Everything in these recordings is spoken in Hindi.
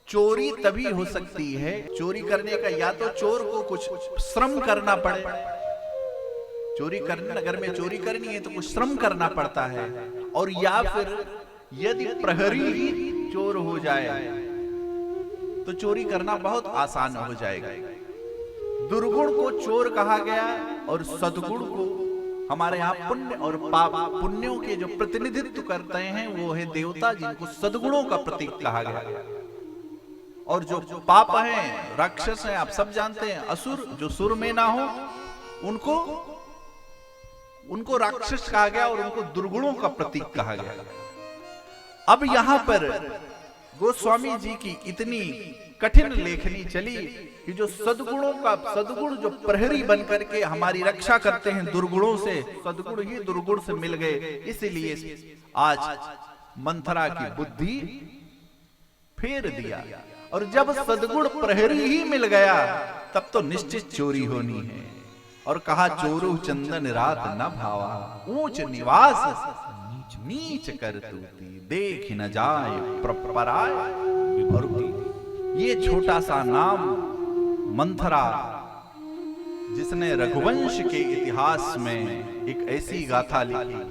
चोरी तभी हो सकती है, चोरी करने का या तो चोर को कुछ श्रम करना पड़े, चोरी करने नगर में चोरी करनी है तो कुछ श्रम करना पड़ता है, और या फिर यदि प्रहरी ही चोर हो जाए तो चोरी करना बहुत आसान हो जाएगा। दुर्गुण को चोर कहा गया और सद्गुण को हमारे यहाँ पुण्य और पाप, पुण्यों के जो प्रतिनिधित्व करते हैं वो है देवता, जिनको सद्गुणों का प्रतीक कहा गया। और जो पाप हैं, राक्षस हैं, आप सब जानते हैं, असुर, जो सुर में ना हो उनको राक्षस कहा गया और उनको दुर्गुणों का प्रतीक कहा गया। अब यहां पर गोस्वामी जी की इतनी कठिन लेखनी चली कि जो सद्गुण जो प्रहरी बन करके हमारी रक्षा करते हैं दुर्गुणों से, सद्गुण ही दुर्गुण से मिल गए, इसलिए आज मंथरा की बुद्धि फेर दिया। और जब सद्गुण प्रहरी ही मिल गया तब तो निश्चित चोरी होनी है। और कहा चोरू चंदन रात न भावा, ऊंच निवास नीच कर तूती, देख न जाए पराय। और ये छोटा सा नाम मंथरा, जिसने रघुवंश के इतिहास में एक ऐसी गाथा लिखी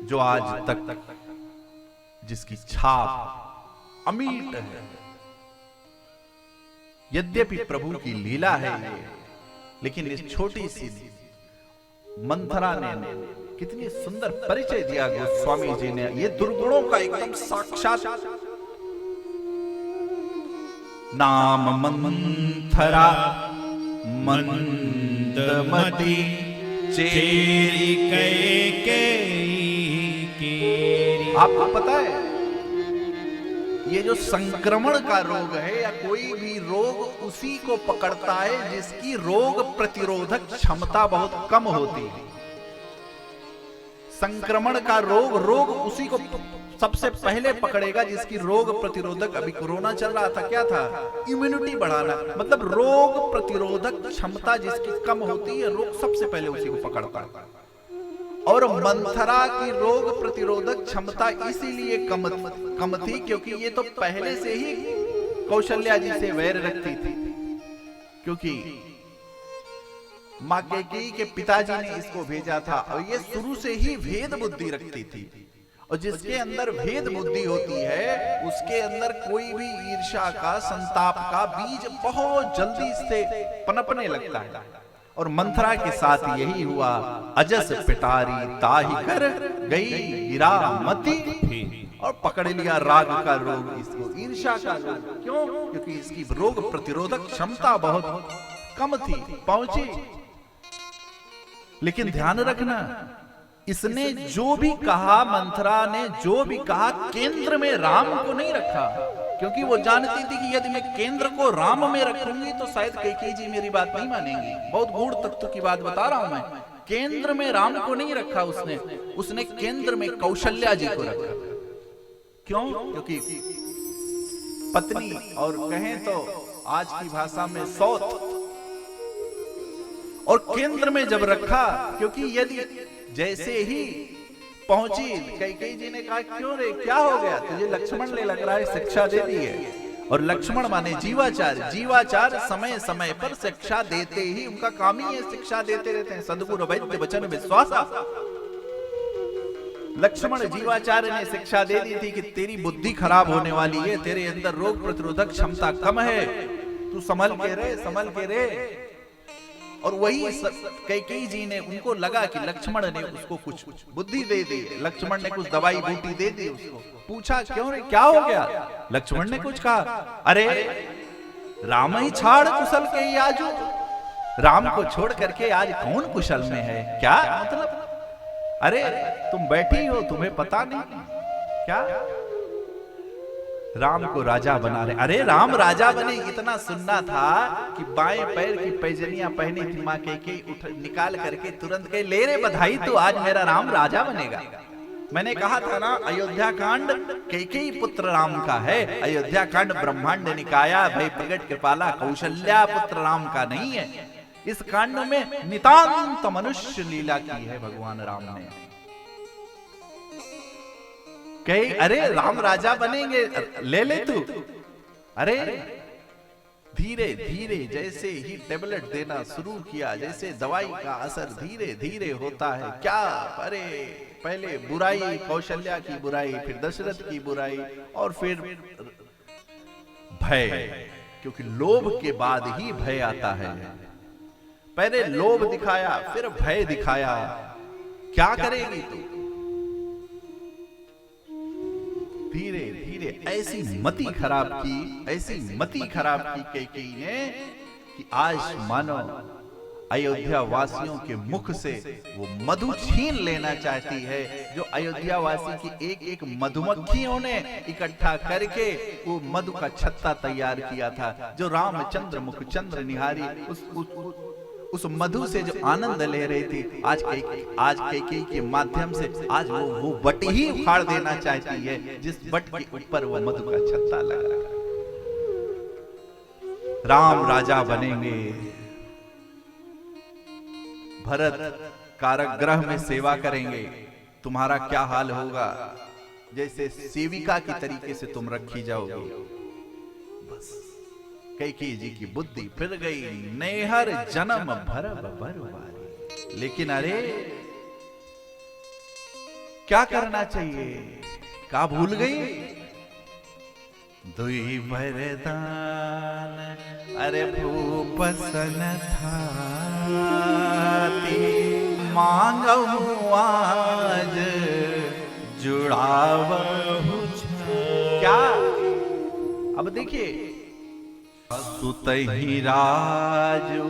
जो आज तक जिसकी छाप अमिट है। यद्यपि प्रभु की लीला है ये, लेकिन इस छोटी सी मंथरा ने कितनी सुंदर परिचय दिया गोस्वामी जी ने। ये दुर्गुणों का एकदम साक्षात नाम मंथरा मंदमती चेरी कैकेयी। आपको पता है ये जो संक्रमण का रोग है या कोई भी रोग उसी को पकड़ता है जिसकी रोग प्रतिरोधक क्षमता बहुत कम होती है। संक्रमण का रोग उसी को सबसे पहले पकड़ेगा जिसकी रोग प्रतिरोधक, अभी कोरोना चल रहा था, क्या था, इम्यूनिटी बढ़ाना, मतलब रोग प्रतिरोधक क्षमता जिसकी कम होती है, रोग सबसे पहले उसी को पकड़ता है। और मंथरा की रोग प्रतिरोधक क्षमता इसीलिए कम थी क्योंकि ये तो पहले से ही कौशल्या जी से वैर रखती थी, क्योंकि मां कैकेयी के पिताजी ने इसको भेजा था और ये शुरू से ही भेद बुद्धि रखती थी। और जिसके अंदर भेद बुद्धि होती है उसके अंदर कोई भी ईर्ष्या का, संताप का बीज बहुत जल्दी से पनपने लगता है। और मंथरा के साथ यही हुआ। अजस पिटारी ताहि कर गई गिरामती, और पकड़ लिया राग का रोग, इसको ईर्ष्या का रोग। क्यों? क्योंकि इसकी रोग प्रतिरोधक क्षमता बहुत कम थी, पहुंची। लेकिन ध्यान रखना, इसने जो भी कहा, मंथरा ने जो भी कहा, केंद्र में राम को नहीं रखा, क्योंकि वो जानती थी कि यदि मैं केंद्र को राम में रखूंगी तो शायद कैकेयी जी मेरी बात नहीं मानेंगी। बहुत गूढ़ तत्व की बात बता रहा हूं मैं। केंद्र में राम को नहीं रखा उसने केंद्र में कौशल्या जी को रखा। क्यों? क्योंकि पत्नी, और कहें तो आज की भाषा में सौत, और केंद्र में जब रखा, क्योंकि यदि जैसे ही पहुंची कैकेयी जी ने कहा क्यों रे, क्या हो गया तुझे, लक्ष्मण ले लग रहा है, शिक्षा दे दी है। और लक्ष्मण माने जीवाचार समय समय पर शिक्षा देते ही, उनका काम ही है शिक्षा देते रहते हैं। सद्गुरु वैद्य वचन विश्वास। लक्ष्मण जीवाचार्य ने शिक्षा दे दी थी कि तेरी बुद्धि खराब होने वाली है, तेरे अंदर रोग प्रतिरोधक क्षमता कम है, तू संभल के रे। और वही कैकेयी जी ने, उनको लगा कि लक्ष्मण ने उसको कुछ बुद्धि दे दी, लक्ष्मण ने कुछ दवाई बूटी दे दी उसको। पूछा क्यों रे, क्या हो गया? लक्ष्मण ने कुछ कहा, अरे राम ही छाड़ कुशल के ही आजू, राम को छोड़ करके आज कौन कुशल में है? क्या मतलब? अरे तुम बैठी हो, तुम्हें पता नहीं क्या? राम को राजा बना रहे। अरे राम राजा बने इतना सुनना था कि बाएं पैर की पैजनियां पहनी थी मां कैकेयी, उठ निकाल करके तुरंत कहे ले रे बधाई, तो आज मेरा राम राजा बनेगा। मैंने कहा था ना, अयोध्या कांड कैकेयी पुत्र राम का है, अयोध्या कांड ब्रह्मांड निकाया भय प्रगट कृपाला कौशल्या पुत्र राम का नहीं है। इस कांड में नितांत मनुष्य लीला की है भगवान राम ने। कही अरे राम राजा बनेंगे, ले ले तू। अरे धीरे धीरे जैसे ही टेबलेट देना शुरू किया, जैसे दवाई का असर धीरे धीरे होता है, क्या अरे पहले बुराई, कौशल्या की बुराई, फिर दशरथ की बुराई, और फिर भय, क्योंकि लोभ के बाद ही भय आता है। पहले लोभ दिखाया, फिर भय दिखाया, क्या करेगी तू? धीरे धीरे ऐसी मति खराब की, ऐसी मति खराब की कैकेयी ने कि आज मानो अयोध्या वासियों के मुख से वो मधु छीन लेना चाहती है, जो अयोध्या वासी की एक एक मधुमक्खियों ने इकट्ठा करके वो मधु का छत्ता तैयार किया था, जो रामचंद्र मुखचंद्र निहारी उस मधु से जो आनंद ले रही थी, आज कैकेयी के माध्यम से आज वो बट ही उखाड़ देना चाहती है, जिस बट के ऊपर वो मधु का छत्ता लगा। राम राजा बनेंगे, भरत कारागृह में सेवा करेंगे, तुम्हारा क्या हाल होगा, जैसे सेविका की तरीके से तुम रखी जाओगे। बस कैकेयी जी की बुद्धि फिर गई, नैहर जन्म भर बरबारी। लेकिन अरे क्या करना चाहिए, क्या भूल गई? दुई वरदान अरे भूपसन थाती, मांगहु आज जुड़ावहु। क्या अब देखिए, सुतहि राजु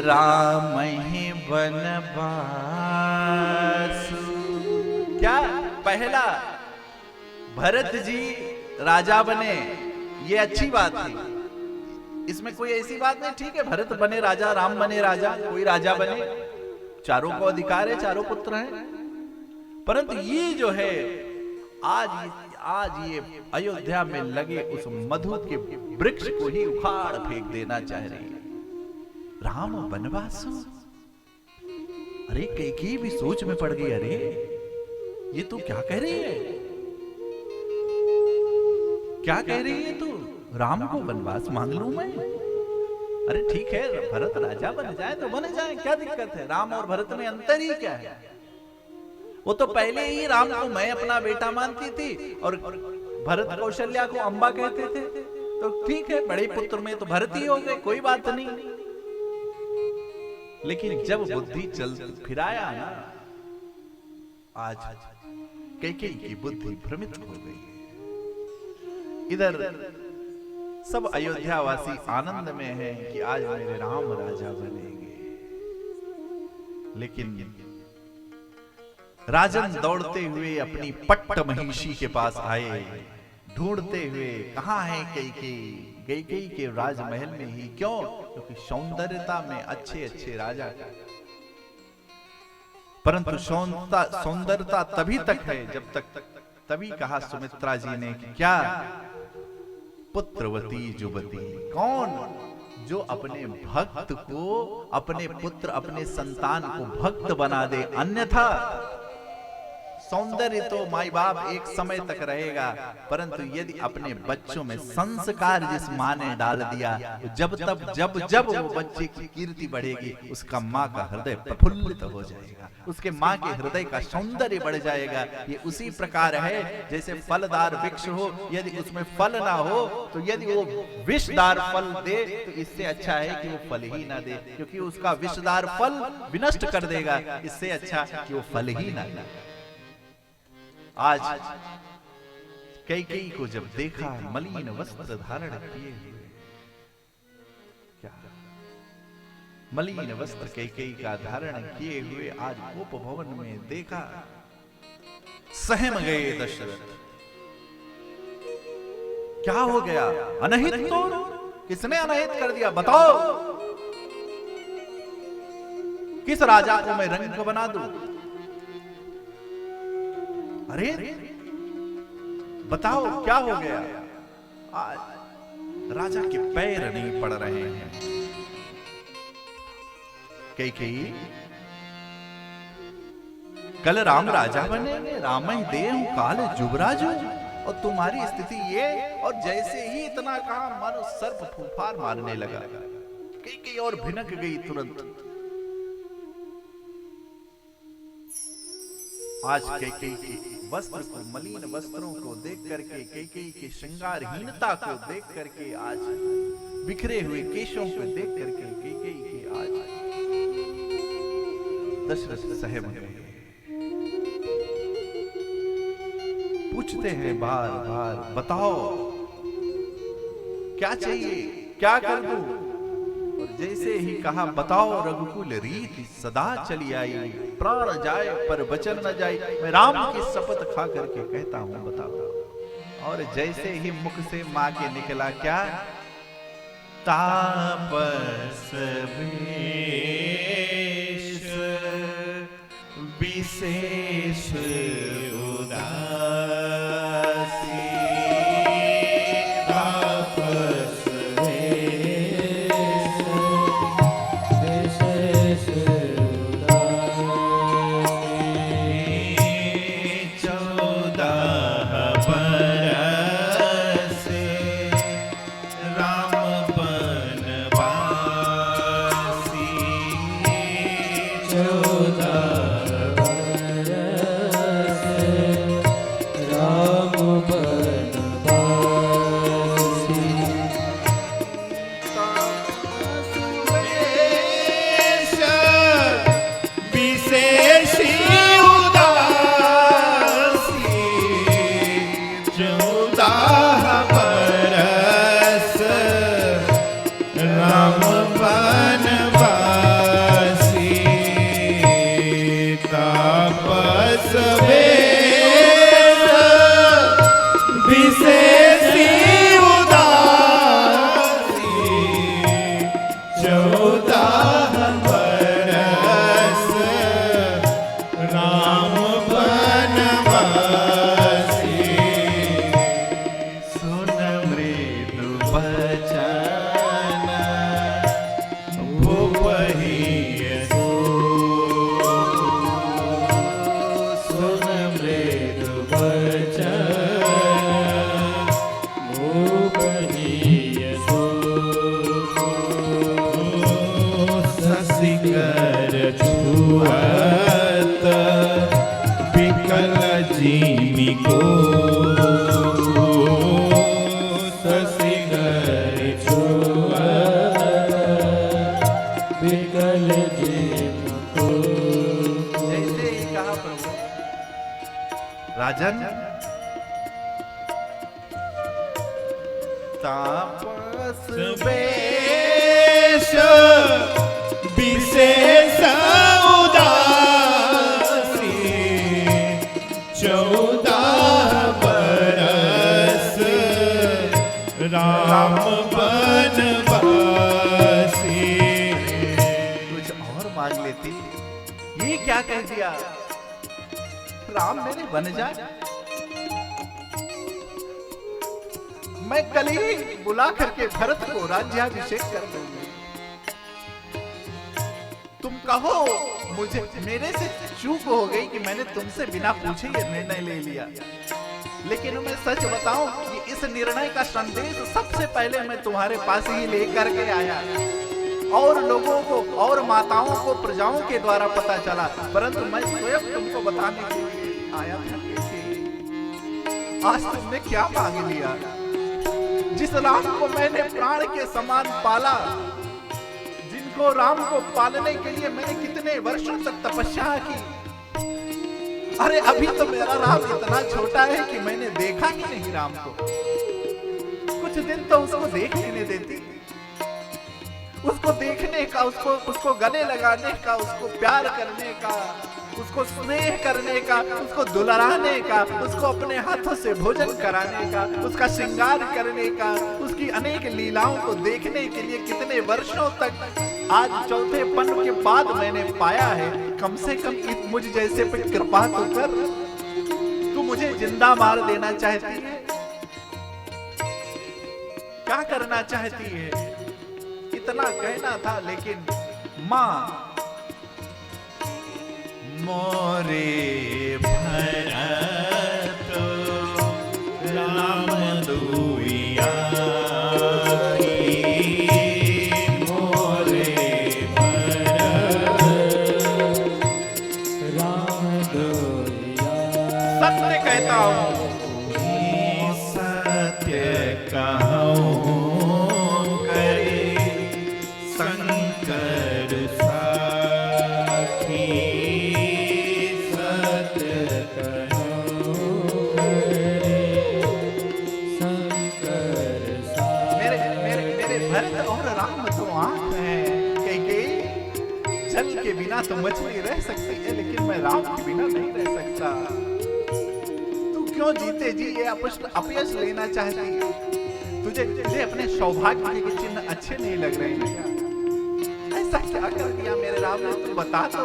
राम ही बनवासु। क्या पहला भरत जी राजा बने, ये अच्छी बात थी, इसमें कोई ऐसी बात नहीं, ठीक है भरत बने राजा, राम बने राजा, कोई राजा बने, चारों को अधिकार है, चारों पुत्र हैं। परंतु ये जो है आज ये अयोध्या में लगे उस मधु के वृक्ष को ही उखाड़ फेंक देना चाह रही है। राम वनवासु, अरे कैकेयी भी सोच में पड़ गई, अरे ये तू क्या कह रही है, क्या कह रही है तू, राम को वनवास मांग लूं मैं? अरे ठीक है भरत राजा बन जाए तो बन जाए, क्या दिक्कत है, राम और भरत में अंतर ही क्या है? वो तो पहले ही राम को मैं अपना बेटा मानती थी और भरत कौशल्या को अम्बा कहते थे, तो ठीक है बड़े पुत्र में तो भरत ही हो गए, कोई बात नहीं। लेकिन जब बुद्धि चल फिराया ना, आज कैकेयी की बुद्धि भ्रमित हो गई। इधर सब अयोध्यावासी आनंद में हैं कि आज मेरे राम राजा बनेंगे, लेकिन राजन दौड़ते हुए अपनी पट्ट महिषी के पास आए, ढूंढते हुए कहां है कैकेयी? कैकेयी के राजमहल में ही। क्यों? क्योंकि सौंदर्यता में अच्छे अच्छे राजा, परंतु सौंदर्यता तभी तक है जब तक, तभी कहा सुमित्रा जी ने कि क्या पुत्रवती जुबती, कौन? जो अपने भक्त को, अपने पुत्र, अपने संतान को भक्त बना दे। अन्यथा सौंदर्य तो माई बाप एक समय तक रहेगा, परंतु यदि अपने बच्चों में संस्कार जिस माँ ने डाल दिया, जब वो बच्चे की कीर्ति बढ़ेगी, उसका माँ का हृदय प्रफुल्लित हो जाएगा, उसके माँ के हृदय का सौंदर्य बढ़ जाएगा। ये उसी प्रकार है जैसे फलदार वृक्ष हो, यदि उसमें फल ना हो, तो यदि वो विषदार फल दे तो इससे अच्छा है कि वो फल ही ना दे, क्योंकि उसका विषदार फल विनष्ट कर देगा। इससे अच्छा कि वो फल ही ना दे। आज कैकेयी को जब देखा मलिन वस्त्र धारण किए हुए, क्या मलिन वस्त्र कैकेयी का धारण किए हुए आज गोप भवन में देखा, सहम गए दशरथ। क्या हो गया? अनहित तो किसने अनहित कर दिया? बताओ, किस राजा को मैं रंग बना दूं? अरे बताओ क्या हो गया? आज राजा के पैर नहीं पड़ रहे हैं। कैकेयी कल राम राजा बनेंगे, राम ही देहु काल जुबराजू, और तुम्हारी स्थिति ये। और जैसे ही इतना कहा मानो सर्प फूफार मारने लगा, कई और भिनक गई तुरंत। आज कई के वस्त्र को, मलिन वस्त्रों को देख करके, कई के श्रृंगारहीनता को देख करके, आज बिखरे हुए केशों को देख करके कई के आज दशरथ सहम गए। पूछते हैं बार बार, बताओ क्या चाहिए, क्या कर दूं? और जैसे ही कहा बताओ रघुकुल रीति सदा चली आई, प्राण जाए पर वचन न जाए, मैं राम की शपथ खा करके कहता हूं बताओ। और जैसे ही मुख से मां के निकला क्या, तापस वेश विशेष उदासी, तापस वेश विशेष उदासी, 14 बरस राम बनवासी, 14 राजन, तापस वेश विशेष उदासी, 14 बरस राम बनवासी। कुछ और मांग लेती, ये क्या कह दिया, राम मेरे बन जा, मैं कल ही बुला करके भरत को राज्याभिषेक कर दूंगी। तुम कहो मुझे, मेरे से चूक हो गई कि मैंने तुमसे बिना पूछे ये निर्णय ले लिया, लेकिन मैं सच बताऊं कि इस निर्णय का संदेश सबसे पहले मैं तुम्हारे पास ही लेकर के आया, और लोगों को और माताओं को प्रजाओं के द्वारा पता चला, परंतु मैं स्वयं तुमको बताने के लिए आया था कि आज तुमने क्या मांग लिया। जिस राम को मैंने प्राण के समान पाला, जिनको राम को पालने के लिए मैंने कितने वर्षों तक तपस्या की, अरे अभी तो मेरा राम इतना छोटा है कि मैंने देखा ही नहीं राम को। कुछ दिन तो उसको देख लेने देती, उसको देखने का, उसको गले लगाने का, उसको प्यार करने का, उसको स्नेह करने का, उसको दुलाराने का, उसको अपने हाथों से भोजन कराने का, उसका श्रृंगार करने का, उसकी अनेक लीलाओं को देखने के लिए कितने वर्षों तक, आज चौथे पन के बाद मैंने पाया है। कम से कम मुझ जैसे पे कृपा तो कर। तू मुझे जिंदा मार देना चाहती है, क्या करना चाहती है? इतना कहना था, लेकिन मां मोरे भरत राम दुइया के बिना तो मछली रह सकती है, लेकिन मैं राम के बिना नहीं रह सकता। तू क्यों जीते जी ये अपयश लेना चाहती है? तुझे अपने सौभाग्य के चिन्ह अच्छे नहीं लग रहे हैं क्या? ऐसा क्या कर दिया मेरे राम ने? तू बता तो।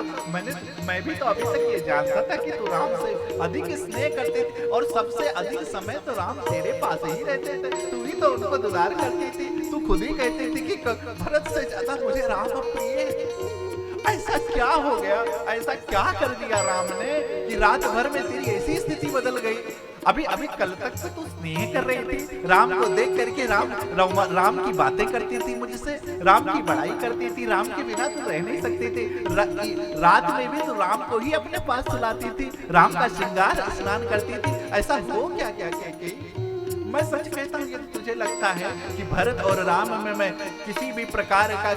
मैं भी तो अभी तक ये जानता था कि तू राम से अधिक स्नेह करती थी और सबसे अधिक समय तो राम तेरे पास ही रहते थे। तू ही तो उनको दुलार करती थी। तू खुद ही कहती थी कि भरत से ज्यादा मुझे राम प्रिय है। ऐसा क्या हो गया? ऐसा क्या कर दिया राम ने कि रात भर में तेरी ऐसी स्थिति बदल गई? अभी कल तक तो तू स्नेह कर रही थी, राम को देख करके राम की बातें करती थी, मुझसे राम की बड़ाई करती थी, राम के बिना तू रह नहीं सकती थी। रात में भी तू राम को ही अपने पास सुलाती थी, राम का श्रृंगार स्नान करती थी। ऐसा हो क्या क्या क्या? मैं सच कहता हूँ, यदि तुझे लगता है कि भरत और राम में मैं किसी भी प्रकार का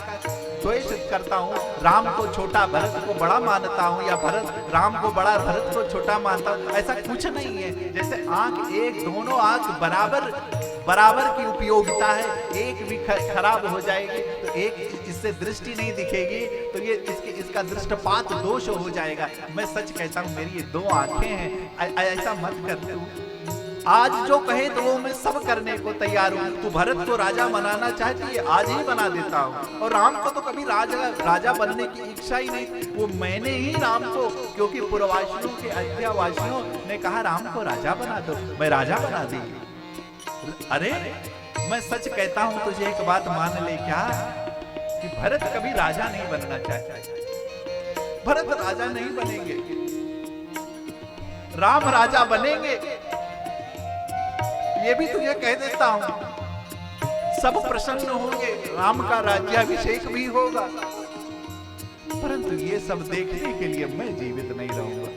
द्वेष करता हूँ, राम को छोटा भरत को बड़ा मानता हूँ, या भरत राम को बड़ा भरत को छोटा मानता हूँ, ऐसा कुछ नहीं है। जैसे आंख एक, दोनों आंख बराबर की उपयोगिता है। एक भी खराब हो जाएगी तो एक इससे दृष्टि नहीं दिखेगी, तो ये इसका दृष्टिपात दोष हो जाएगा। मैं सच कहता हूँ, मेरी ये दो आंखें हैं। ऐसा मत कर तू। आज जो कहे तो वो मैं सब करने को तैयार हूँ। तू भरत को राजा बनाना चाहती है, आज ही बना देता हूँ। और राम को तो कभी राजा बनने की इच्छा ही नहीं। वो मैंने ही राम को, क्योंकि पूर्ववासियों के अयोध्यावासियों ने कहा राम को राजा बना दो, मैं राजा बना दी। अरे मैं सच कहता हूँ, तुझे एक बात मान ले क्या, कि भरत कभी राजा नहीं बनना चाहता। भरत राजा नहीं बनेंगे, राम राजा बनेंगे। ये भी तुझे कह देता हूं। सब प्रसन्न होंगे, राम का राज्याभिषेक भी होगा, परंतु ये सब देखने के लिए मैं जीवित नहीं रहूंगा।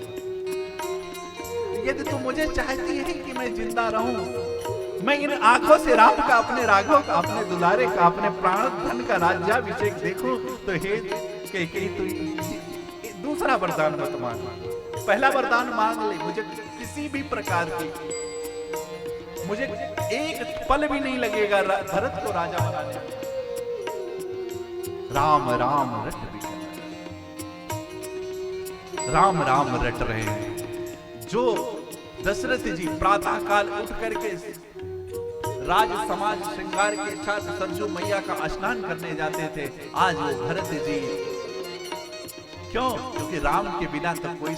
यदि तू मुझे चाहती है कि मैं जिंदा रहूं, मैं इन आंखों से राम का, अपने राघव का, अपने दुलारे का, अपने प्राण धन का राज्याभिषेक देखूं, तो हे कैकेयी तू दूसरा वरदान मत मांग, पहला वरदान मांग ले। मुझे किसी भी प्रकार की, मुझे एक पल भी नहीं लगेगा भरत को राजा बनाने। राम राम रट भी, राम राम रट रहे हैं। जो दशरथ जी प्रातः काल उठ करके राज समाज श्रृंगार के साथ सरजू मैया का स्नान करने जाते थे, आज वो भरत जी, क्यों? क्योंकि राम के बिना तो कोई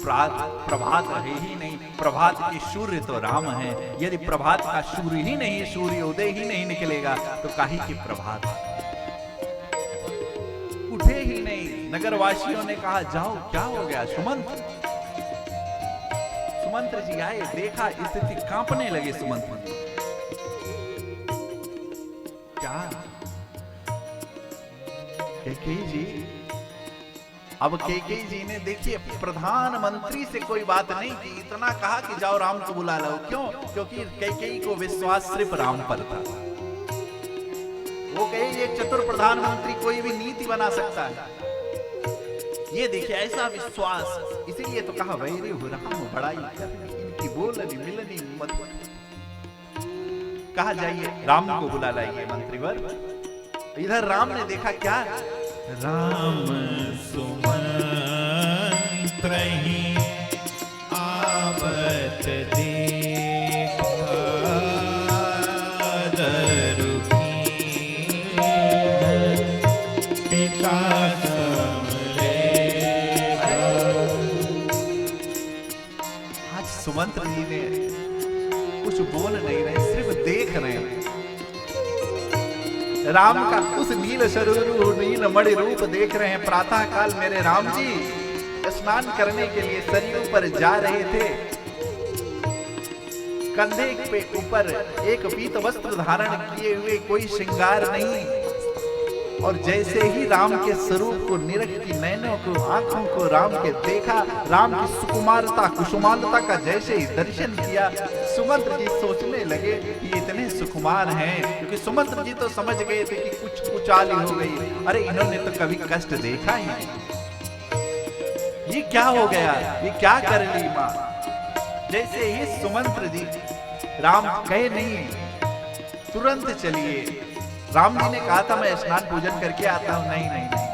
प्रभात है ही नहीं। प्रभात के सूर्य तो राम है। यदि प्रभात का सूर्य ही नहीं, सूर्य उदय ही नहीं निकलेगा, तो काहे की प्रभात? उठे ही नहीं। नगरवासियों ने कहा जाओ, क्या हो गया? सुमंत्र जी आए, देखा स्थिति, कांपने लगे सुमंत्र। क्या कैकेयी जी? अब कैकेयी जी ने, देखिए, प्रधानमंत्री से कोई बात नहीं की, इतना कहा कि जाओ राम को बुला लो। क्यों? क्योंकि कैकेयी को विश्वास सिर्फ राम पर था। वो कहे एक चतुर प्रधानमंत्री कोई भी नीति बना सकता है। ये देखिए ऐसा विश्वास, इसीलिए तो कहा वैरी हो राम बड़ाई करनी, इनकी बोलनी मिलनी मत। कहा जाइए राम को बुला लाइए मंत्रीवर। इधर राम ने देखा क्या, राम सुमंत्र ही आवत देखा दरुकी पिता समलेखा। आज सुमंत्र जी ने कुछ बोल नहीं रहे, सिर्फ देख रहे हैं राम का उस नील शरीर, नील मणि रूप देख रहे हैं। प्रातः काल मेरे राम जी स्नान करने के लिए सरयू पर जा रहे थे। कंधे पे ऊपर एक पीत वस्त्र धारण किए हुए, कोई श्रृंगार नहीं, और जैसे ही राम के स्वरूप को, निरख की नैनों को, आंखों को राम के देखा, राम की सुकुमारता कुसुमालता का जैसे ही दर्शन किया, सुमंत्र जी सोचने लगे ये इतने सुकुमार हैं, क्योंकि सुमंत्र जी तो समझ गए थे कि कुछ उचाली हो गई। अरे इन्होंने तो कभी कष्ट देखा ही नहीं, ये क्या हो गया, ये क्या कर ली माँ। जैसे ही सुमंत्र जी, राम कहे नहीं तुरंत चलिए, राम जी ने कहा था मैं स्नान पूजन करके आता हूं, नहीं नहीं नहीं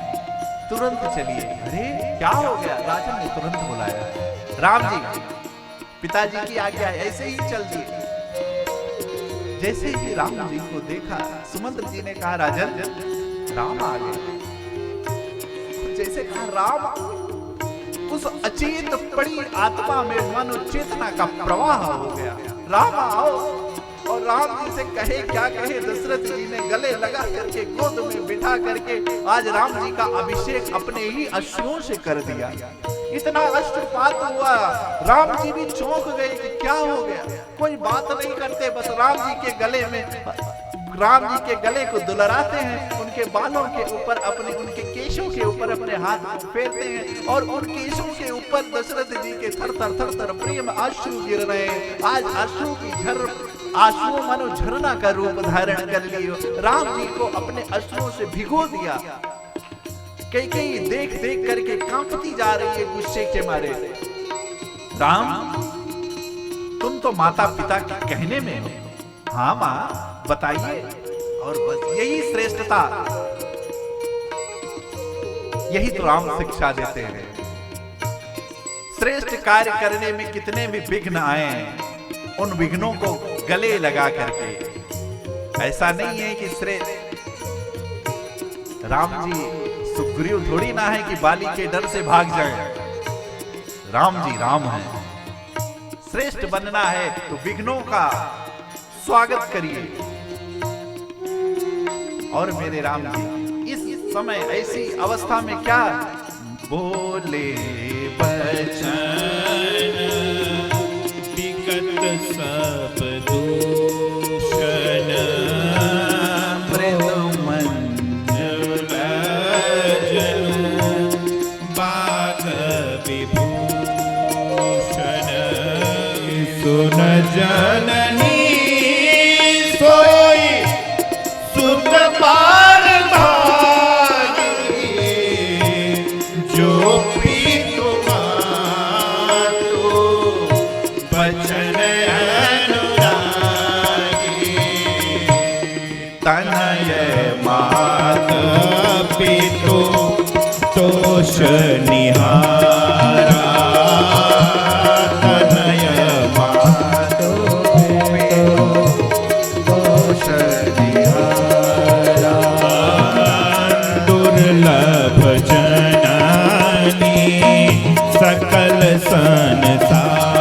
तुरंत चलिए। अरे क्या हो गया, राजन ने तुरंत बुलाया। राम जी पिताजी की आज्ञा, ऐसे ही चल दिए। जैसे ही राम जी को देखा, सुमंत्र जी ने कहा राजन राम आ गए। जैसे कहा राम, उस अचेत पड़ी आत्मा में मनो चेतना का प्रवाह हो गया, राम आओ। और राम जी से कहे क्या कहे, दशरथ जी ने गले लगा करके गोद में बिठा करके आज राम जी का अभिषेक अपने ही अश्रुओं से कर दिया। इतना अश्रुपात हुआ, राम जी भी चौंक गए कि क्या हो गया। कोई बात नहीं करते, बस राम जी के गले में, राम जी के गले को दुलराते हैं, उनके बालों के ऊपर अपने, उनके केशों के ऊपर अपने हाथ फेरते हैं, और उन केशों के ऊपर दशरथ जी के थर थर थर थर प्रेम अश्रु गिर रहे हैं। आज अश्रु की आंसुओं मानो झरना का रूप धारण कर लियो। राम जी को अपने अश्रुओं से भिगो दिया। कई देख देख करके कांपती जा रही है गुस्से के मारे। राम तुम तो माता पिता के कहने में हो। हाँ माँ बताइए, और बस यही श्रेष्ठता, यही तो राम शिक्षा देते हैं। श्रेष्ठ कार्य करने में कितने भी विघ्न आए, उन विघ्नों को गले लगा करके, ऐसा नहीं है कि राम जी सुग्रीव थोड़ी ना है कि बाली के डर से भाग जाए। राम जी राम है, श्रेष्ठ बनना है तो विघ्नों का स्वागत करिए। और मेरे राम जी इस समय ऐसी अवस्था में क्या बोले बचन विगत सब दूषण बाघ विभूषण सुन जननी सोई सुत पार भागी जो प्रीतु मातो बचन अनुरागी तनय मात पितु तोष निहारा तनय मात तोष निहारा दुर्लभ जननी सकल संसारा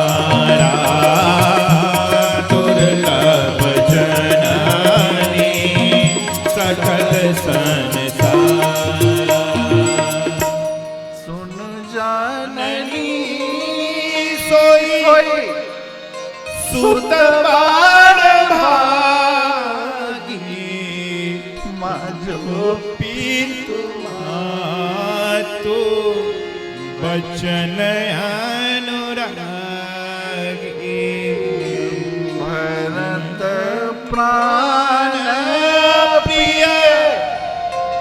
दुर्लभ जननी सकल संसारा सुन जाननी सोई सुत बार भागी माधो पीतु मातो बचन अनुरागी भरत प्राण प्रिय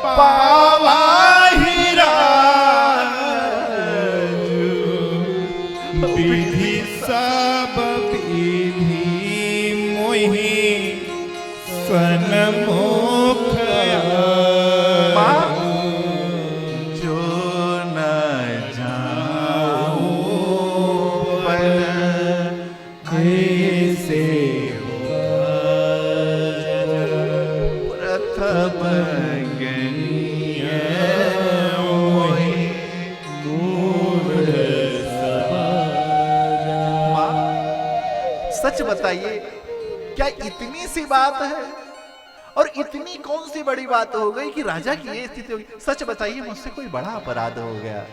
पावाहि राजु विधि सब विधि मोहि सन्मुख जो न जाओ पर ऐसे प्रथम गणीय सच बताइए, क्या इतनी सी बात है? और इतनी कौन सी बड़ी बात हो गई कि राजा की ये स्थिति होगी? सच बताइए, मुझसे कोई बड़ा अपराध हो गया?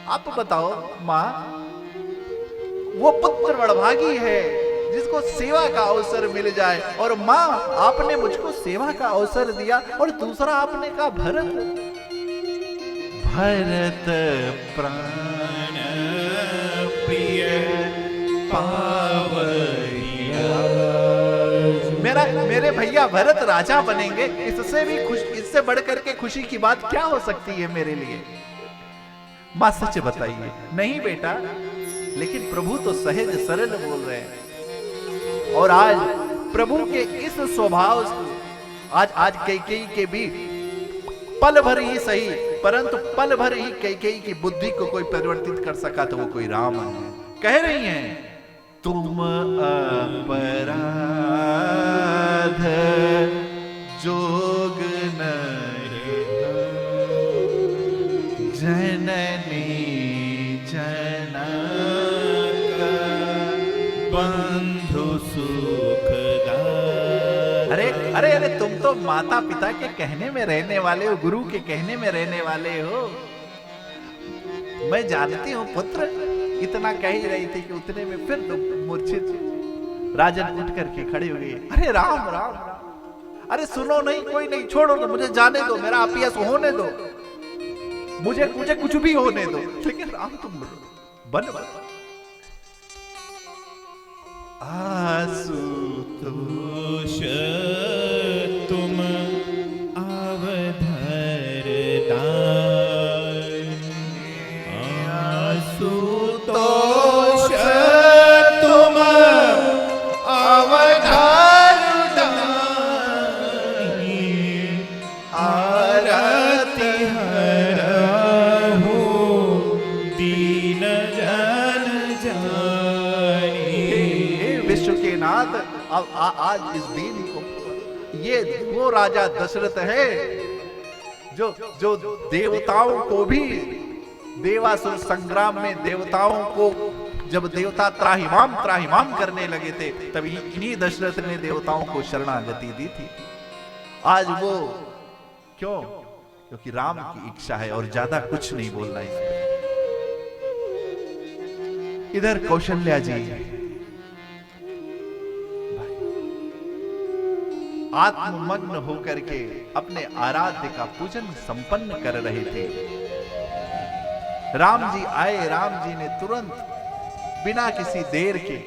आप बताओ माँ, वो पुत्र बड़भागी है जिसको सेवा का अवसर मिल जाए, और माँ आपने मुझको सेवा का अवसर दिया, और दूसरा आपने कहा भरत, भरत प्राण प्रिय पावरिया। मेरे भैया भरत राजा बनेंगे, इससे भी खुश, इससे बढ़कर के खुशी की बात क्या हो सकती है मेरे लिए? मां सच बताइए। नहीं बेटा, लेकिन प्रभु तो सहज सरल बोल रहे हैं, और आज प्रभु के इस स्वभाव को आज कैकेयी के भी पल भर ही सही, परंतु पल भर ही कैकेयी की बुद्धि को कोई परिवर्तित कर सका तो वो कोई राम है। कह रही हैं, तुम अपराध जोग नहीं, जननी जनक बंधु सुखदा। अरे अरे अरे, तुम तो माता पिता के कहने में रहने वाले हो, गुरु के कहने में रहने वाले हो। मैं जानती हूँ पुत्र, इतना कह ही रही थी कि उतने में फिर तो मूर्छित राजन उठ करके खड़े हुए। अरे राम राम राम, अरे सुनो नहीं, कोई नहीं, छोड़ो ना, मुझे जाने दो, मेरा अपियस होने दो, मुझे कुछ भी होने दो, लेकिन राम तुम बन आशुतोष तुम अवधर दान, आशुतोष तुम अवधर दान, आरती हरहु दीन जन जानी। विश्व के नाथ, अब आज इस दिन को, ये वो राजा दशरथ है जो देवताओं को भी, देवासुर संग्राम में देवताओं को जब देवता त्राहिमाम करने लगे थे, तभी इन्हीं दशरथ ने देवताओं को शरणागति दी थी। आज वो क्यों? क्योंकि राम की इच्छा है, और ज्यादा कुछ नहीं बोलना इसमें। इधर कौशल्या जी आत्ममग्न होकर के अपने आराध्य का पूजन संपन्न कर रहे थे। राम जी आए, राम जी ने तुरंत बिना किसी देर के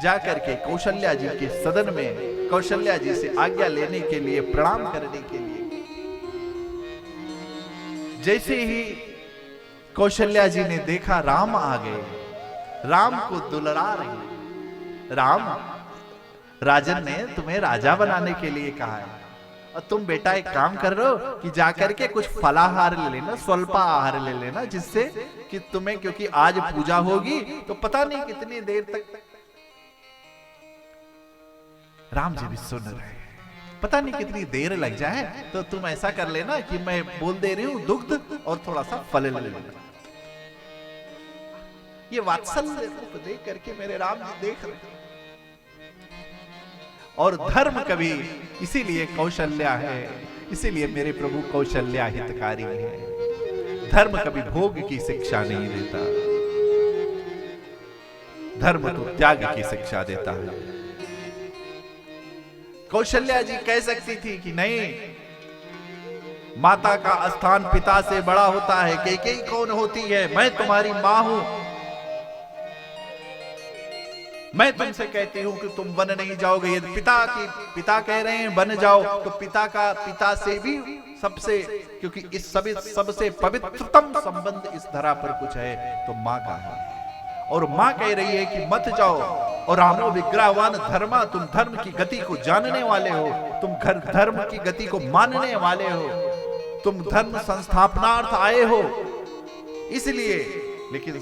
जाकर के कौशल्या जी के सदन में कौशल्या जी से आज्ञा लेने के लिए, प्रणाम करने के लिए। जैसे ही कौशल्या जी ने देखा राम आ गए, राम को दुलरा रही। राम, राजन ने तुम्हें राजा बनाने के लिए कहा है, और तुम बेटा एक काम कर रहे हो कि जाकर के कुछ फलाहार ले लेना, स्वल्पा आहार ले लेना, जिससे कि तुम्हें, क्योंकि आज पूजा होगी तो पता नहीं कितनी देर तक। राम जी भी सुन रहे, पता नहीं कितनी देर लग जाए, तो तुम ऐसा कर लेना कि मैं बोल दे रही हूं दुग्ध और थोड़ा सा फल ले लेना। ये वात्सल्य रूप देख करके मेरे राम जी देख रहे, और धर्म कभी इसीलिए कौशल्या है, इसीलिए मेरे प्रभु कौशल्या हितकारी है। धर्म कभी भोग की शिक्षा नहीं देता, धर्म तो त्याग की शिक्षा देता है। कौशल्या जी कह सकती थी कि नहीं, माता का स्थान पिता से बड़ा होता है, कैकेयी कौन होती है, मैं तुम्हारी मां हूं, मैं तुमसे कहती हूं कि तुम वन नहीं जाओगे। यदि पिता कह रहे हैं वन जाओ, तो पिता से भी सबसे, क्योंकि इस सबसे पवित्रतम संबंध इस धरा पर कुछ है तो मां का है, और मां कह रही है कि मत जाओ। और रामो विग्रहवान धर्मा, तुम धर्म की गति को जानने वाले हो, तुम धर्म की गति को मानने वाले हो, तुम धर्म संस्थापनार्थ आए हो, इसलिए। लेकिन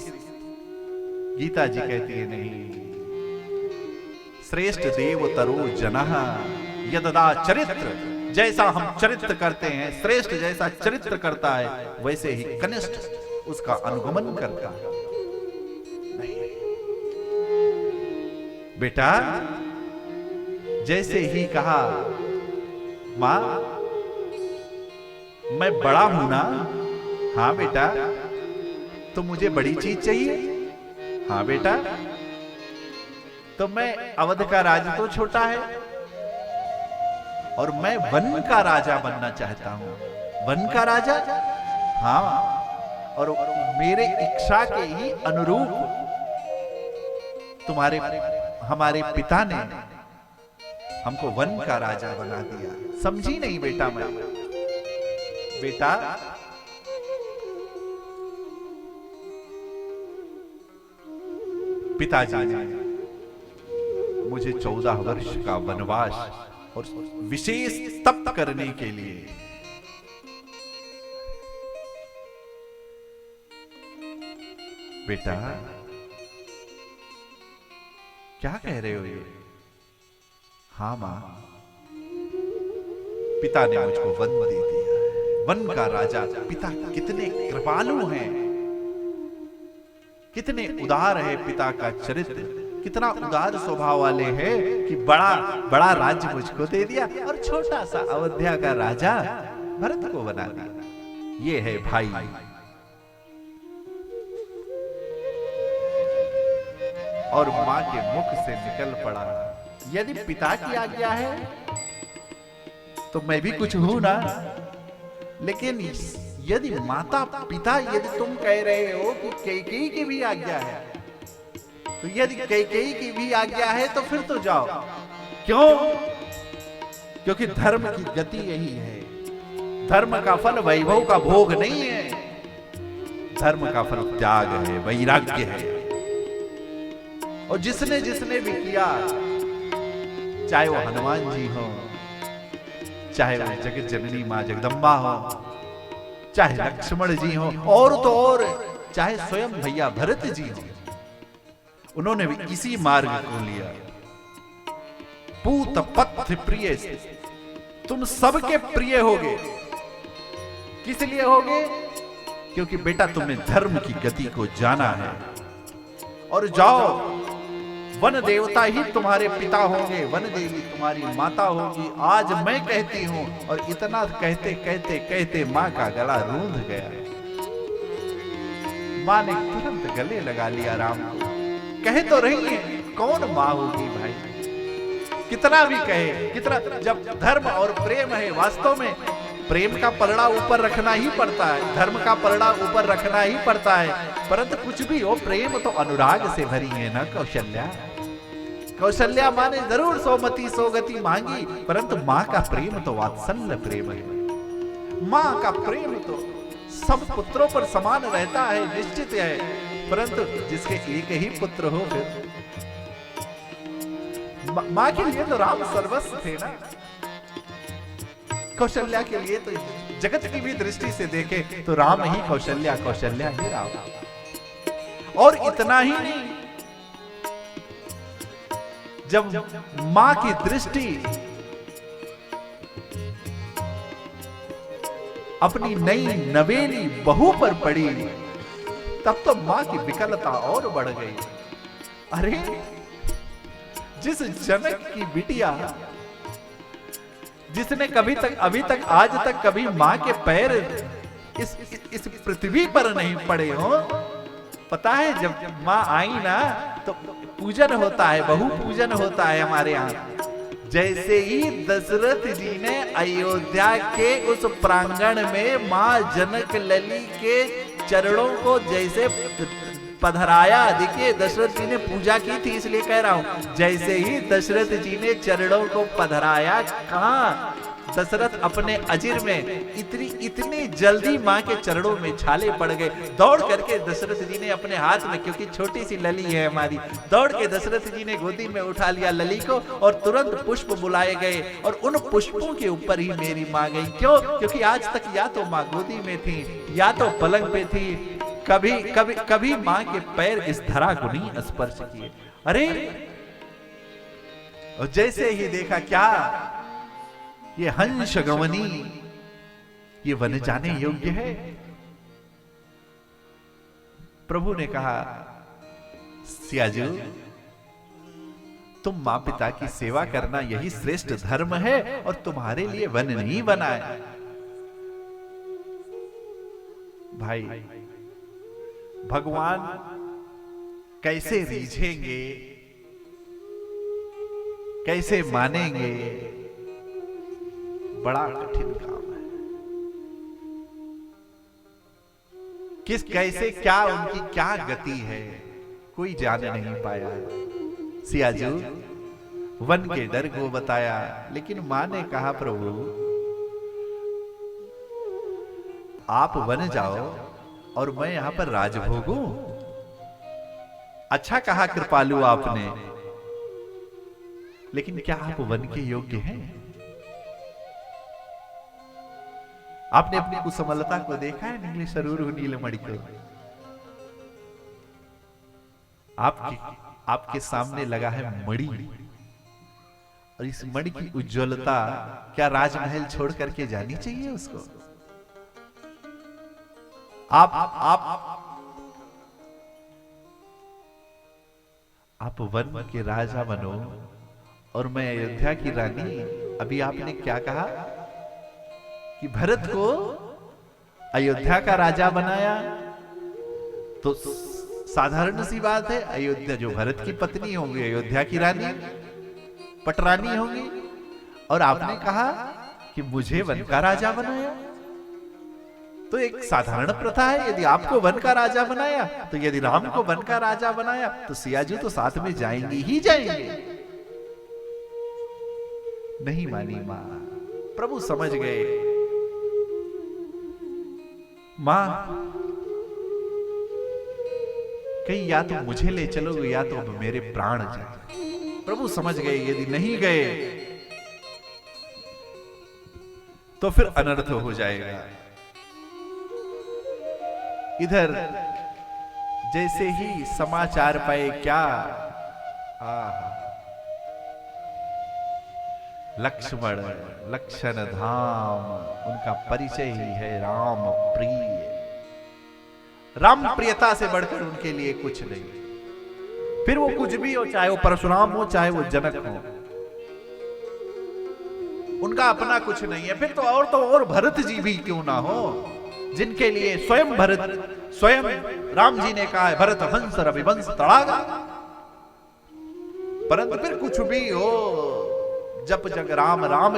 गीता जी कहती है नहीं, श्रेष्ठ देवतरो जनः यददा चरित्र, जैसा हम चरित्र करते हैं, श्रेष्ठ जैसा चरित्र करता है, वैसे ही कनिष्ठ उसका अनुगमन करता है। नहीं बेटा, जैसे ही कहा मां मैं बड़ा हूं ना, हाँ बेटा तो मुझे बड़ी चीज चाहिए। हाँ बेटा, तो मैं अवध का राज तो छोटा है और मैं वन का राजा बनना चाहता हूं। वन का राजा? हाँ, और मेरे इच्छा के ही अनुरूप तुम्हारे हमारे पिता ने हमको वन का राजा बना दिया। समझी नहीं बेटा? मैं बेटा, पिताजी ने मुझे 14 वर्ष का वनवास और विशेष तप करने के लिए बेटा क्या कह रहे हो ये? हाँ मां, पिता ने मुझको वन दे दिया, वन का राजा। पिता कितने कृपालु हैं, कितने उदार है पिता का चरित्र, कितना उदार स्वभाव वाले हैं कि बड़ा बड़ा राज्य मुझको दे दिया और छोटा सा अयोध्या का राजा भरत को बना दिया। ये है भाई। और मां के मुख से निकल पड़ा, यदि पिता की आज्ञा है तो मैं भी कुछ हूं ना, लेकिन यदि माता पिता, यदि तुम कह रहे हो कि कैकेयी की भी आज्ञा है, तो यदि कैकेयी की भी आज्ञा है तो फिर तो जाओ। क्यों? क्योंकि धर्म की गति यही है। धर्म का फल वैभव का भोग नहीं है, धर्म का फल त्याग है, वैराग्य है। और जिसने जिसने भी किया, चाहे वो हनुमान जी हो, चाहे वो जगत जननी मां जगदम्बा हो, चाहे लक्ष्मण जी हो, और तो और चाहे स्वयं भैया भरत जी हो, उन्होंने भी इसी मार्ग को लिया। पूत पथ प्रिय, तुम सबके प्रिय होगे। किस लिए होगे? क्योंकि बेटा तुमने धर्म की गति को जाना है। और जाओ, वन देवता ही तुम्हारे पिता होंगे, वन देवी तुम्हारी माता होगी। आज मैं कहती हूं, और इतना कहते कहते कहते मां का गला रूंध गया। मां ने तुरंत गले लगा लिया राम को। कहे तो रही है, कौन मां होगी भाई? कितना भी कहे, कितना, जब धर्म और प्रेम है, वास्तव में प्रेम का पलड़ा ऊपर रखना ही पड़ता है, धर्म का पलड़ा ऊपर रखना ही पड़ता है। परंतु कुछ भी हो, प्रेम तो अनुराग से भरी है ना कौशल्या। कौशल्या मां ने जरूर सोमती सोगति मांगी, परंतु मां का प्रेम तो वात्सल्य प्रेम है। मां का प्रेम तो सब पुत्रों पर समान रहता है, निश्चित है। परंतु जिसके एक ही पुत्र हो, फिर मां के लिए तो राम सर्वस्व थे ना। कौशल्या के लिए तो जगत की भी दृष्टि से देखे तो राम ही कौशल्या, कौशल्या ही राम। और इतना ही नहीं, जब मां की दृष्टि अपनी नई नवेली बहू पर पड़ी, तब तो मां की विकलता और बढ़ गई। अरे, जिस जनक की बिटिया, जिसने कभी तक, अभी तक, आज तक कभी मां के पैर इस पृथ्वी पर नहीं पड़े हो, पता है जब मां आई ना तो पूजन होता है, बहु पूजन होता है हमारे यहाँ। जैसे ही दशरथ जी ने अयोध्या के उस प्रांगण में मां जनक लली के चरणों को जैसे पधराया, देखिए दशरथ जी ने पूजा की थी इसलिए कह रहा हूं, जैसे ही दशरथ जी ने चरणों को पधराया, कहां दशरथ अपने अजीर में इतनी जल्दी मां के चरणों में छाले पड़ गए। दौड़ करके दशरथ जी ने अपने हाथ में, क्योंकि छोटी सी लली है हमारी, दौड़ के दशरथ जी ने गोदी में उठा लिया लली को और तुरंत पुष्प बुलाए गए और उन पुष्पों के ऊपर ही मेरी मां गई। क्यों? क्योंकि आज तक या तो मां गोदी में थी या तो पलंग पे थी, कभी कभी कभी मां के पैर इस धरा को नहीं स्पर्श किए। अरे, और जैसे ही देखा, क्या ये हंस गवनी, ये वन जाने योग्य है? प्रभु ने कहा, सियाजू, तुम मां पिता की सेवा करना यही श्रेष्ठ धर्म है और तुम्हारे लिए वन नहीं बना है। भाई, भगवान कैसे रीझेंगे, कैसे मानेंगे, बड़ा कठिन काम है। किस कैसे क्या उनकी क्या गति है, कोई जान नहीं पाया। सियाजू वन के डर को बताया, लेकिन मां ने कहा प्रभु आप वन जाओ और मैं यहां पर राज भोगूं। अच्छा कहा कृपालु आपने, लेकिन क्या आप वन के योग्य हैं? आपने अपनी कुसमलता को देखा है? नीले सरूर नीलमणि को आपके सामने लगा है मणि, और इस मणि की उज्ज्वलता क्या राजमहल छोड़ करके जानी चाहिए उसको? आप वन के राजा बनो और मैं अयोध्या की रानी। अभी आपने क्या कहा कि भरत को अयोध्या का राजा बनाया, तो साधारण सी बात है, अयोध्या जो भरत की पत्नी होंगी अयोध्या की रानी पटरानी होंगी। और आपने कहा कि मुझे वन का राजा बनाया, तो एक साधारण प्रथा है, यदि आपको वन का राजा बनाया तो यदि राम को वन का राजा बनाया तो सियाजू तो साथ में जाएंगे ही जाएंगे। नहीं मानी मां। प्रभु समझ गए, मां कहीं या तो मुझे ले चलोगे या तो मेरे प्राण जाए। प्रभु समझ गए यदि नहीं गए तो फिर अनर्थ हो जाएगा। इधर जैसे ही समाचार पाए, क्या लक्ष्मण लक्षण धाम, उनका परिचय ही है राम प्रिय। राम प्रियता से बढ़कर उनके लिए कुछ नहीं, फिर वो कुछ भी हो, चाहे वो परशुराम हो चाहे वो जनक हो, उनका अपना कुछ नहीं है। फिर तो और भरत जी भी क्यों ना हो, जिनके लिए स्वयं राम जी ने कहा है भरत हंस रविवंश तड़ागा। परंतु फिर कुछ भी हो, जप जग राम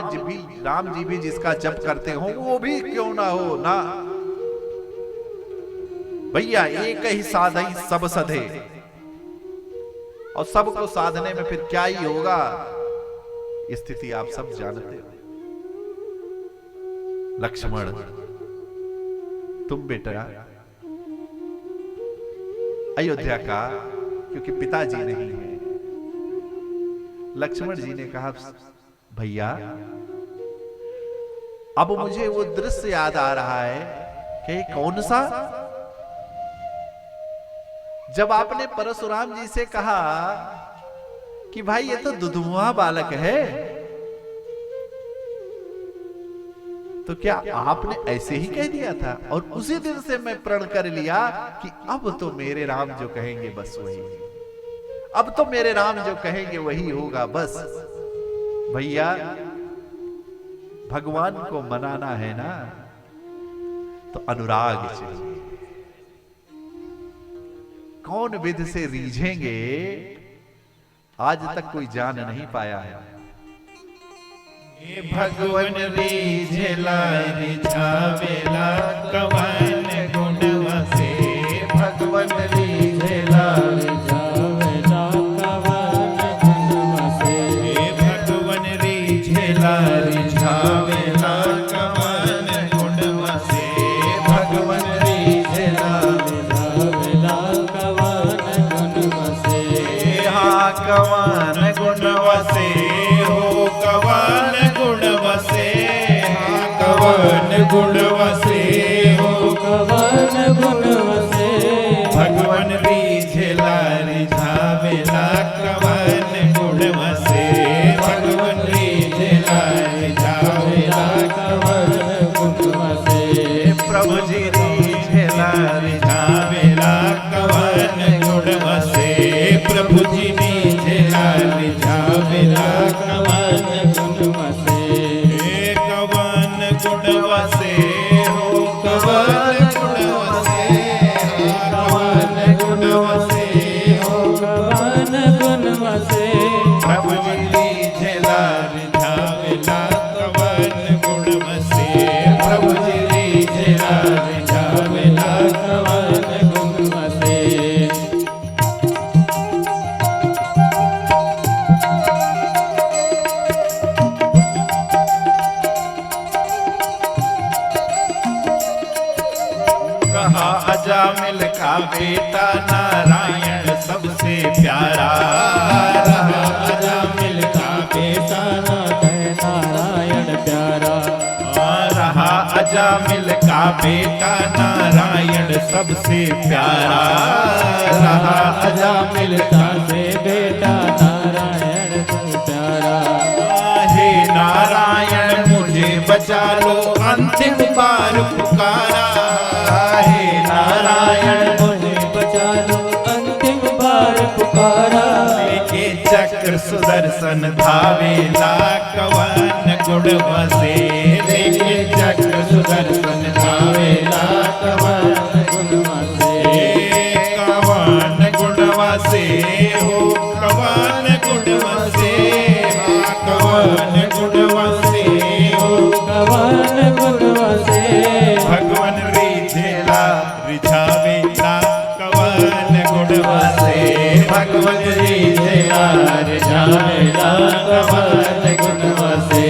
जी भी जिसका जप करते हो, वो भी क्यों ना हो ना भैया। एक ही साधई सब सधे, और सबको साधने में फिर क्या ही होगा, स्थिति आप सब जानते हो। लक्ष्मण तुम बेटा अयोध्या का, क्योंकि पिताजी नहीं है, लक्ष्मण जी ने कहा भैया अब मुझे वो दृश्य याद आ रहा है कि कौन सा, जब आपने परशुराम जी से कहा कि भाई ये तो दुधुआ बालक है, तो क्या आपने ऐसे ही कह दिया था? और उसी दिन से मैं प्रण कर लिया कि अब तो मेरे राम जो कहेंगे बस वही, अब तो मेरे राम जो कहेंगे वही होगा बस। भैया भगवान को मनाना है ना, तो अनुराग चाहिए। कौन विध से रीझेंगे आज तक कोई जान नहीं पाया है। भगवन रीझेला रिझावेला कवन गुणवा से, भगवन रीझेला रिझावेला कवन गुणवा से, भगवन रीझेला रिझावेला कवन गुणवा से, भगवन रीझेला रिझावेला कवन गुणवा से। हाँ कवन गुणवा से हो, कवन कवन गुणवसे हो, कवन गुणवसे। भगवन रीझेला रिझावेला कवन गुणवसे, भगवन रीझेला रिझावेला कवन गुणवसे। प्रभु जी रीझेला रिझावेला कवन गुणवसे, प्रभु जी रीझेला रिझावेला कवन गुणवसे। गुणवसे हो, कवन गुणवसे, कवन रिझेला रिझावेला कवन गुणवा से प्रभु जी रिझेला रिझावेला कवन गुणवा से कहा अजामिल का बेटा नारायण सबसे प्यारा रहा अजामिल का बेटा नारायण प्यारा रहा अजामिल का बेटा नारायण सबसे प्यारा रहा अजामिल का से बेटा नारायण सबसे प्यारा हे नारायण मुझे बचा लो अंतिम बार पुकारा हे नारायण मुझे बचा लो अंतिम बार पुकारा लेके चक्र सुदर्शन धावेला कवन गुणवा से लेके चक्र सुदर्शन धावेला कवन गुणवा से कवन गुणवा से हो कवन गुणवा से कवन गुणवा से हो कवन गुणवा से भगवन रिझेला रिझावेला कवन गुणवा से भगवन रिझेला रिझावेला कवन गुणवा से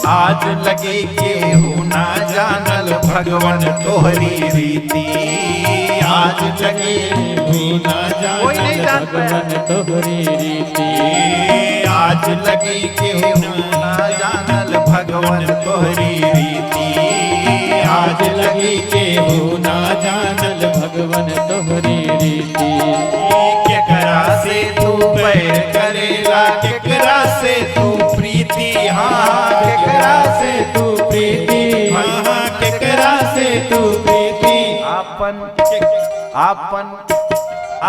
आज लगे केहू ना जानल भगवन तोहरी रीति आज लगे केहू ना कोई नहीं जानल जान पाया। भगवन तोहरी रीति आज लगे केहू ना जानल भगवन तोहरी रीति आज लगे केहू ना जानल भगवन तोहरी रीति केकरा से तू बैर करेला केकरा से तू प्रीति हाँ केकरा से तू प्रीति हाँ केकरा से तू प्रीति आपन आपन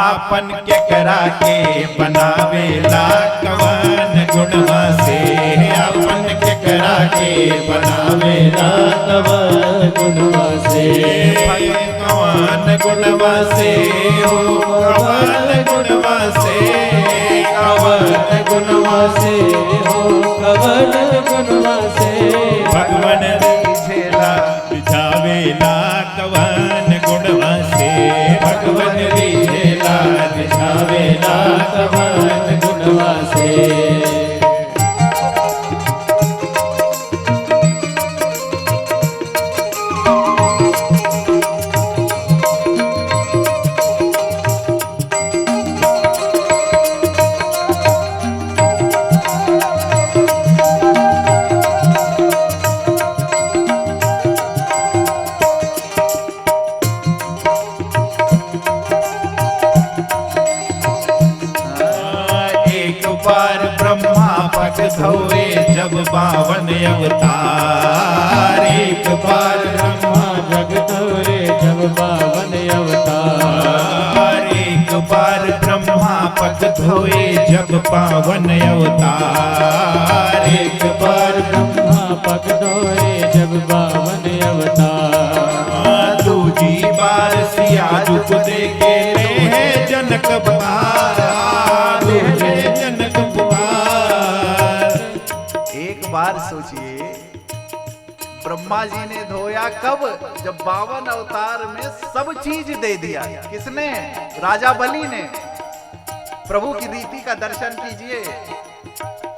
आपन केकरा के बनावेला कवन गुणवा से आपन केकरा के बनावेला कवन गुणवा से कवन गुणवा से हो कवन गुणवा से कवन गुणवा से हो कवन गुणवा से भगवन रिझेला रिझावेला कवन गुणवा से भगवन रिझेला रिझावेला कवन गुणवा से एक बार ब्रह्मा पग धोए जब 52 अवतार एक बार ब्रह्मा जग तोरे जब 52 अवतार एक बार ब्रह्मा पग धोए जब 52 अवतार एक बार ब्रह्मा पग धोए जब 52 अवतार दूजी बार सिया झुक दे के ले जनक बहारा ले जनक बहार एक बार सोचिए, ब्रह्मा जी ने धोया कब? जब 52 अवतार में सब चीज दे दिया। किसने? राजा बलि ने। प्रभु की रीति का दर्शन कीजिए।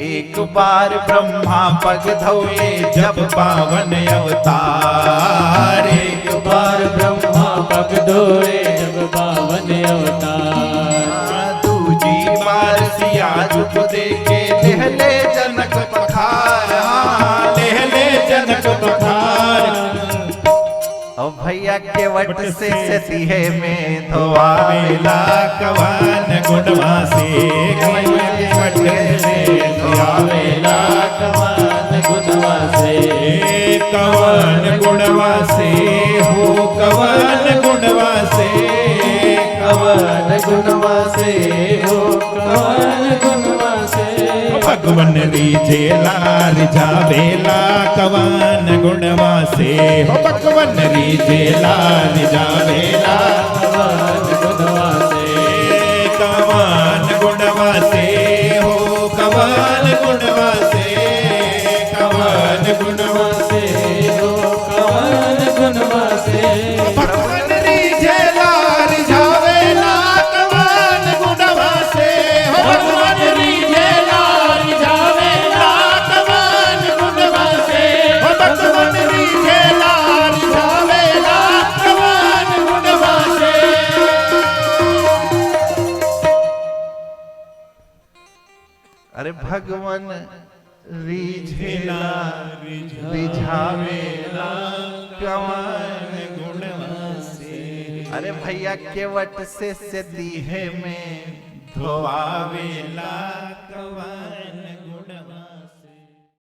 एक बार ब्रह्मा पग धोए जब 52 अवतार एक बार ब्रह्मा पग धोए जब 52 अवतार दूजी बार सिया झुक दे के लेहले जनक पखार हाँ, लेहले जनक पखार अब भैया के वट से सतीहे में धोआवेला कवन गुणवा से वट से धोआवेला कवन गुणवा से कवन गुणवा से हो कवन गुणवा से कवन गुणवा से हो कवन भगवन रीझेला रिझावेला कवन गुणवा से हो भगवन रीझेला रिझावेला कवन गुणवा से कवन गुणवा से हो कवन गुणवा से कवन गुणवा से हो कवन गुणवा से भगवन रीझेला रिझावेला कवन गुणवा से हो भगवन रीझेला रिझावेला कवन गुणवा से हो भगवन रीझेला रिझावेला कवन गुणवा से। अरे भगवन रीझेला रिझावेला कवन गुणवा से अरे भैया केवट से दीहे में धोआवेला